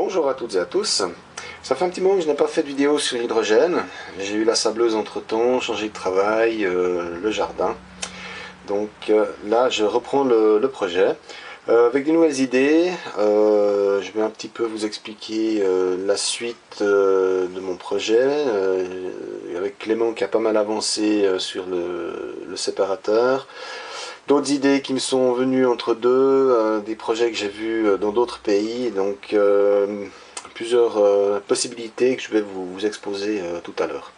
Bonjour à toutes et à tous. Ça fait un petit moment que je n'ai pas fait de vidéo sur l'hydrogène. J'ai eu la sableuse entre temps, changé de travail, le jardin. Donc là je reprends le projet avec des nouvelles idées. Je vais un petit peu vous expliquer la suite de mon projet avec Clément qui a pas mal avancé sur le séparateur. D'autres idées qui me sont venues entre deux, des projets que j'ai vus dans d'autres pays, donc plusieurs possibilités que je vais vous exposer tout à l'heure.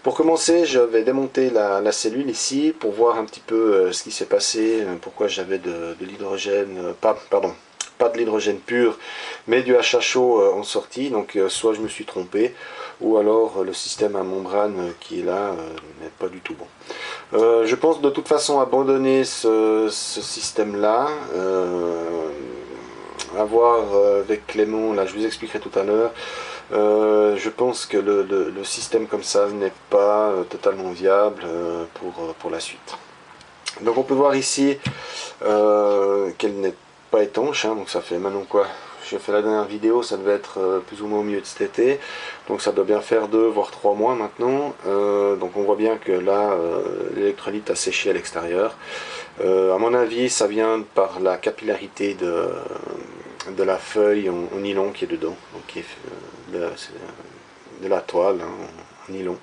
Pour commencer, je vais démonter la cellule ici pour voir un petit peu ce qui s'est passé, pourquoi j'avais de l'hydrogène, pas de l'hydrogène pur, mais du HHO en sortie, donc soit je me suis trompé, ou alors le système à membrane qui est là n'est pas du tout bon. Je pense de toute façon abandonner ce système-là, à voir avec Clément, là je vous expliquerai tout à l'heure. Je pense que le système comme ça n'est pas totalement viable pour la suite. Donc on peut voir ici qu'elle n'est pas étanche, hein, donc ça fait maintenant quoi? J'ai fait la dernière vidéo, ça devait être plus ou moins au milieu de cet été, donc ça doit bien faire 2 voire 3 mois maintenant. Donc on voit bien que là l'électrolyte a séché à l'extérieur. À mon avis ça vient par la capillarité de la feuille en nylon qui est dedans, donc qui est de la toile hein, en nylon.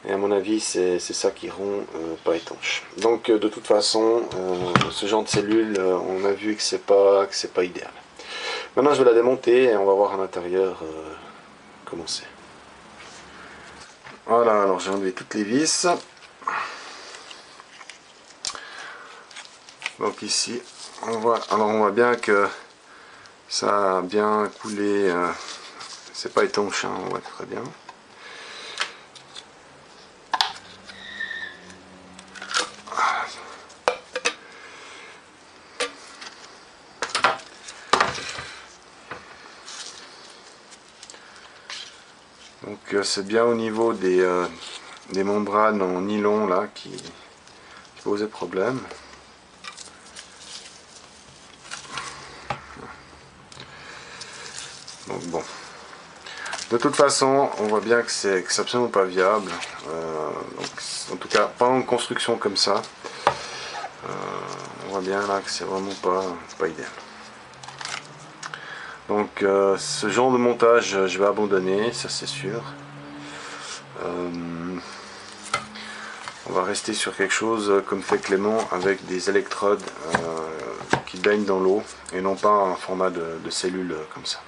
Et à mon avis, c'est ça qui rend pas étanche. Donc de toute façon, ce genre de cellule, on a vu que c'est pas idéal. Maintenant, je vais la démonter et on va voir à l'intérieur comment c'est. Voilà, alors j'ai enlevé toutes les vis. Donc ici, on voit bien que ça a bien coulé. C'est pas étanche, hein, on voit très bien. Donc c'est bien au niveau des membranes en nylon là qui posaient problème. Donc bon. De toute façon, on voit bien que c'est absolument pas viable. Donc, en tout cas, pas en construction comme ça. On voit bien là que c'est vraiment pas idéal. Donc ce genre de montage je vais abandonner, ça c'est sûr. On va rester sur quelque chose comme fait Clément avec des électrodes qui baignent dans l'eau et non pas un format de cellule comme ça.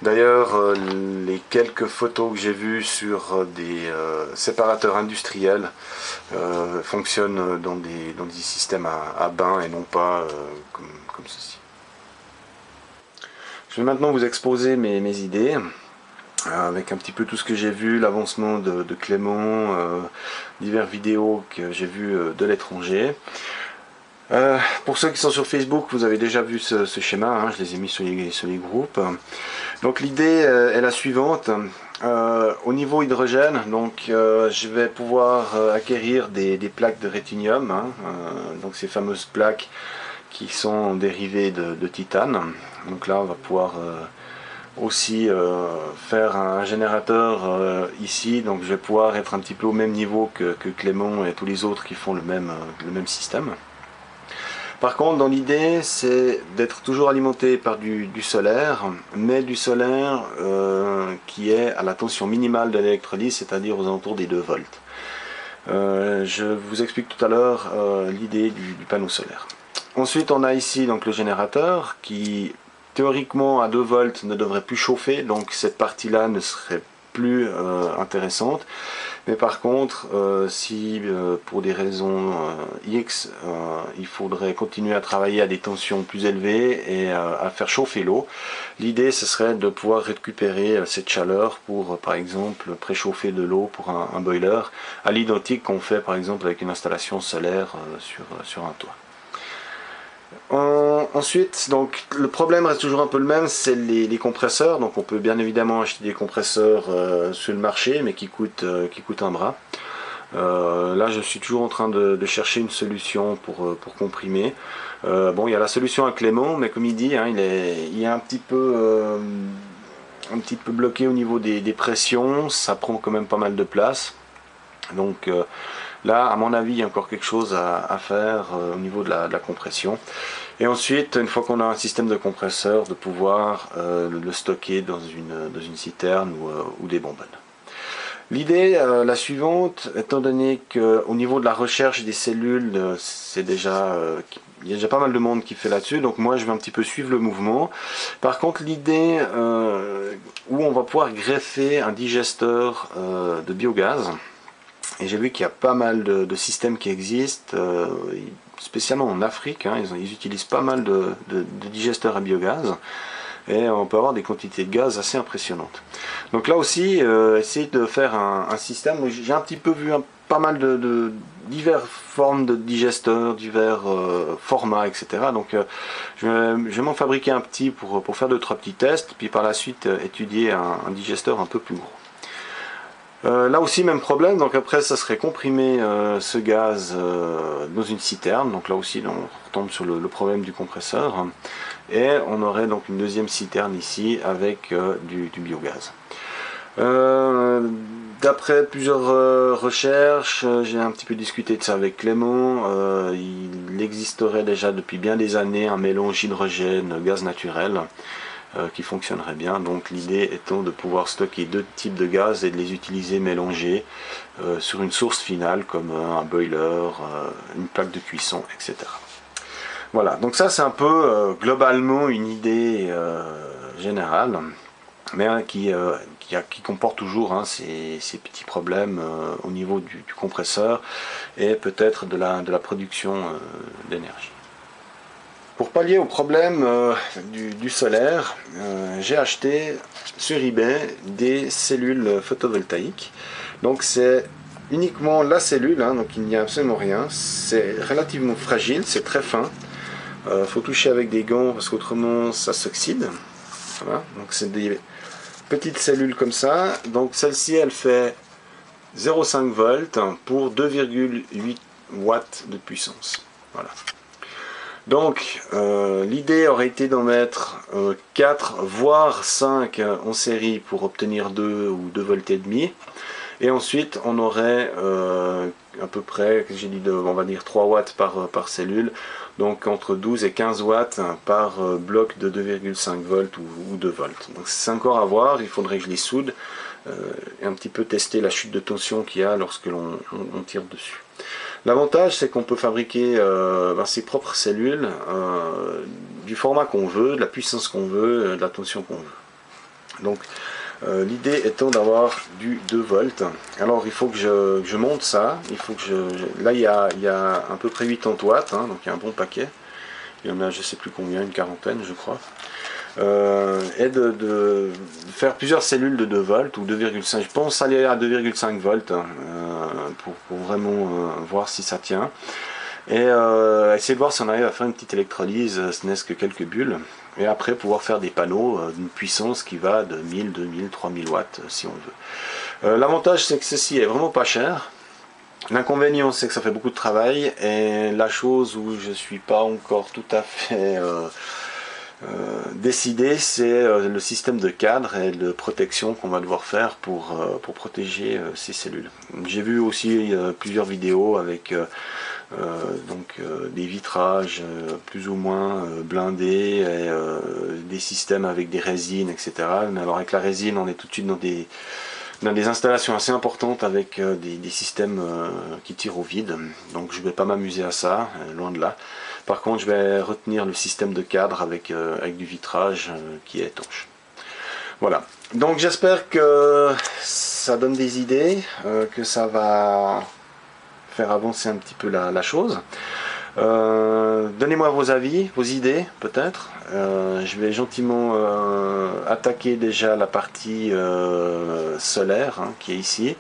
D'ailleurs les quelques photos que j'ai vues sur des séparateurs industriels fonctionnent dans des systèmes à bain et non pas comme ceci. Je vais maintenant vous exposer mes idées, avec un petit peu tout ce que j'ai vu, l'avancement de Clément, divers vidéos que j'ai vues de l'étranger. Pour ceux qui sont sur Facebook, vous avez déjà vu ce schéma, hein, je les ai mis sur les groupes. Donc l'idée est la suivante. Au niveau hydrogène, donc je vais pouvoir acquérir des plaques de rétinium, hein, donc ces fameuses plaques qui sont dérivées de titane. Donc là on va pouvoir aussi faire un générateur ici, donc je vais pouvoir être un petit peu au même niveau que Clément et tous les autres qui font le même système. Par contre, dans l'idée, c'est d'être toujours alimenté par du solaire, mais du solaire qui est à la tension minimale de l'électrolyse, c'est-à-dire aux alentours des 2 volts. Je vous explique tout à l'heure l'idée du panneau solaire. Ensuite, on a ici donc le générateur qui, théoriquement, à 2 volts ne devrait plus chauffer, donc cette partie-là ne serait plus intéressante. Mais par contre, si pour des raisons X, il faudrait continuer à travailler à des tensions plus élevées et à faire chauffer l'eau, l'idée ce serait de pouvoir récupérer cette chaleur pour par exemple préchauffer de l'eau pour un boiler, à l'identique qu'on fait par exemple avec une installation solaire sur un toit. Ensuite, donc, le problème reste toujours un peu le même, c'est les compresseurs. Donc on peut bien évidemment acheter des compresseurs sur le marché, mais qui coûtent un bras. Là je suis toujours en train de chercher une solution pour comprimer. Bon, il y a la solution à Clément, mais comme il dit, hein, il est un petit peu bloqué au niveau des pressions, ça prend quand même pas mal de place. Donc là, à mon avis, il y a encore quelque chose à faire au niveau de la compression. Et ensuite, une fois qu'on a un système de compresseur, de pouvoir le stocker dans une citerne ou des bonbonnes. L'idée, la suivante, étant donné qu'au niveau de la recherche des cellules, il y a déjà pas mal de monde qui fait là-dessus, donc moi je vais un petit peu suivre le mouvement. Par contre, l'idée où on va pouvoir greffer un digesteur de biogaz, et j'ai vu qu'il y a pas mal de systèmes qui existent, spécialement en Afrique, hein, ils utilisent pas mal de digesteurs à biogaz, et on peut avoir des quantités de gaz assez impressionnantes. Donc là aussi, essayer de faire un système, j'ai un petit peu vu pas mal de diverses formes de digesteurs, divers formats, etc. Donc je vais m'en fabriquer un petit pour faire 2-3 petits tests, puis par la suite étudier un digesteur un peu plus gros. Là aussi même problème, donc après ça serait comprimer ce gaz dans une citerne, donc là aussi on retombe sur le problème du compresseur, et on aurait donc une deuxième citerne ici avec du biogaz. D'après plusieurs recherches, j'ai un petit peu discuté de ça avec Clément, il existerait déjà depuis bien des années un mélange hydrogène-gaz naturel qui fonctionnerait bien. Donc l'idée étant de pouvoir stocker deux types de gaz et de les utiliser mélangés sur une source finale comme un boiler, une plaque de cuisson, etc. Voilà, donc ça c'est un peu globalement une idée générale, mais qui comporte toujours hein, ces petits problèmes au niveau du compresseur et peut-être de la production d'énergie. Pour pallier au problème du solaire, j'ai acheté sur eBay des cellules photovoltaïques. Donc c'est uniquement la cellule, hein, donc il n'y a absolument rien. C'est relativement fragile, c'est très fin. Faut toucher avec des gants parce qu'autrement ça s'oxyde. Voilà. Donc c'est des petites cellules comme ça. Donc celle-ci elle fait 0,5 volts pour 2,8 watts de puissance. Voilà. Donc l'idée aurait été d'en mettre 4 voire 5 en série pour obtenir 2 ou 2 volts et demi. Et ensuite on aurait à peu près, j'ai dit on va dire 3 watts par cellule, donc entre 12 et 15 watts par bloc de 2,5 volts ou 2 volts. Donc c'est encore à voir, il faudrait que je les soude et un petit peu tester la chute de tension qu'il y a lorsque l'on tire dessus. L'avantage c'est qu'on peut fabriquer ses propres cellules du format qu'on veut, de la puissance qu'on veut, de la tension qu'on veut. Donc l'idée étant d'avoir du 2 volts. Alors il faut que je monte ça. Il faut que là il y a à peu près 80 watts, hein, donc il y a un bon paquet. Il y en a je sais plus combien, une quarantaine je crois. Et de faire plusieurs cellules de 2 volts ou 2,5. Je pense aller à 2,5 volts pour vraiment voir si ça tient. Et essayer de voir si on arrive à faire une petite électrolyse, ce n'est que quelques bulles. Et après pouvoir faire des panneaux d'une puissance qui va de 1000, 2000, 3000 watts si on veut. L'avantage c'est que ceci est vraiment pas cher. L'inconvénient c'est que ça fait beaucoup de travail. Et la chose où je suis pas encore tout à fait décidé, c'est le système de cadre et de protection qu'on va devoir faire pour protéger ces cellules. J'ai vu aussi plusieurs vidéos avec des vitrages plus ou moins blindés et des systèmes avec des résines, etc. Mais alors avec la résine on est tout de suite dans des installations assez importantes avec des systèmes qui tirent au vide, donc je ne vais pas m'amuser à ça, loin de là. Par contre je vais retenir le système de cadre avec du vitrage qui est étanche. Voilà, donc j'espère que ça donne des idées, que ça va faire avancer un petit peu la chose. Donnez-moi vos avis, vos idées peut-être. Je vais gentiment attaquer déjà la partie solaire hein, qui est ici.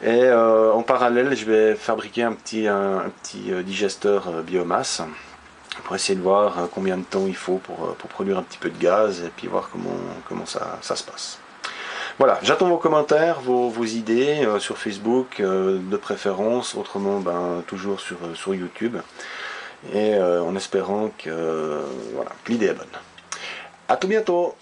Et en parallèle je vais fabriquer un petit digesteur biomasse pour essayer de voir combien de temps il faut pour produire un petit peu de gaz et puis voir comment ça se passe. Voilà, j'attends vos commentaires, vos idées sur Facebook de préférence, autrement ben, toujours sur YouTube, et en espérant que voilà, l'idée est bonne. A tout bientôt!